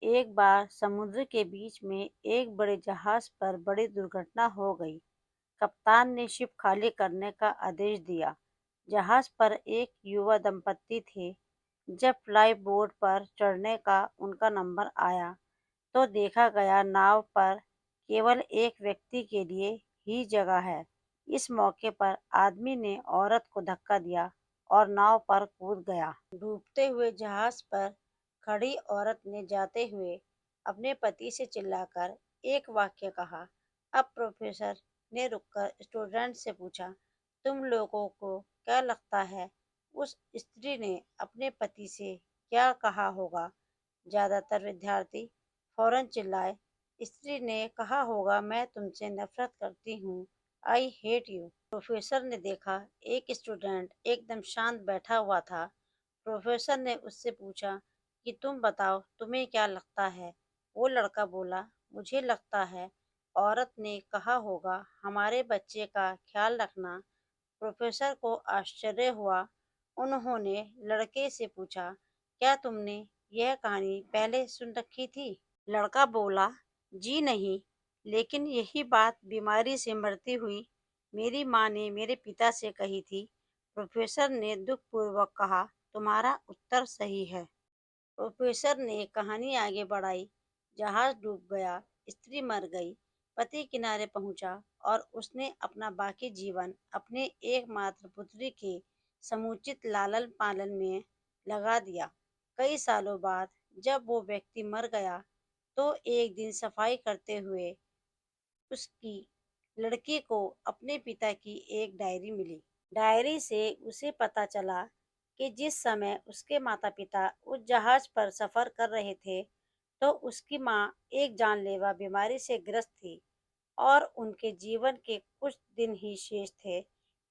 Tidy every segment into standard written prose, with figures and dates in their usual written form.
एक बार समुद्र के बीच में एक बड़े जहाज पर बड़ी दुर्घटना हो गई। कप्तान ने शिप खाली करने का आदेश दिया। जहाज पर एक युवा दंपत्ति थे। जब फ्लाई बोर्ड पर चढ़ने का उनका नंबर आया तो देखा गया नाव पर केवल एक व्यक्ति के लिए ही जगह है। इस मौके पर आदमी ने औरत को धक्का दिया और नाव पर कूद गया। डूबते हुए जहाज पर खड़ी औरत ने जाते हुए अपने पति से चिल्लाकर एक वाक्य कहा। अब प्रोफेसर ने रुककर स्टूडेंट से पूछा, तुम लोगों को क्या लगता है उस स्त्री ने अपने पति से क्या कहा होगा? ज्यादातर विद्यार्थी फौरन चिल्लाए, स्त्री ने कहा होगा, मैं तुमसे नफरत करती हूँ, आई हेट यू। प्रोफेसर ने देखा एक स्टूडेंट एकदम शांत बैठा हुआ था। प्रोफेसर ने उससे पूछा कि तुम बताओ तुम्हें क्या लगता है? वो लड़का बोला, मुझे लगता है औरत ने कहा होगा हमारे बच्चे का ख्याल रखना। प्रोफेसर को आश्चर्य हुआ। उन्होंने लड़के से पूछा, क्या तुमने यह कहानी पहले सुन रखी थी? लड़का बोला, जी नहीं, लेकिन यही बात बीमारी से मरती हुई मेरी माँ ने मेरे पिता से कही थी। प्रोफेसर ने दुखपूर्वक कहा, तुम्हारा उत्तर सही है। प्रोफेसर ने कहानी आगे बढ़ाई। जहाज डूब गया, स्त्री मर गई, पति किनारे पहुंचा और उसने अपना बाकी जीवन अपने एकमात्र पुत्री के समुचित लालन पालन में लगा दिया। कई सालों बाद जब वो व्यक्ति मर गया तो एक दिन सफाई करते हुए उसकी लड़की को अपने पिता की एक डायरी मिली। डायरी से उसे पता चला कि जिस समय उसके माता-पिता उस जहाज पर सफर कर रहे थे, तो उसकी माँ एक जानलेवा बीमारी से ग्रस्त थी और उनके जीवन के कुछ दिन ही शेष थे।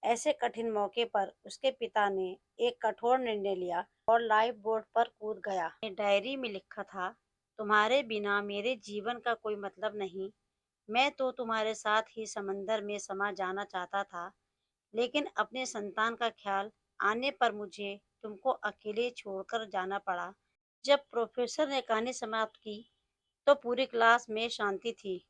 ऐसे कठिन मौके पर उसके पिता ने एक कठोर निर्णय लिया और लाइफ बोट पर कूद गया। डायरी में लिखा था, तुम्हारे बिना मेरे जीवन का कोई मतलब नहीं। मैं तो तुम्हारे साथ ही समंदर में समा जाना चाहता था, लेकिन अपने संतान का ख्याल आने पर मुझे तुमको अकेले छोड़कर जाना पड़ा। जब प्रोफेसर ने कहानी समाप्त की, तो पूरी क्लास में शांति थी।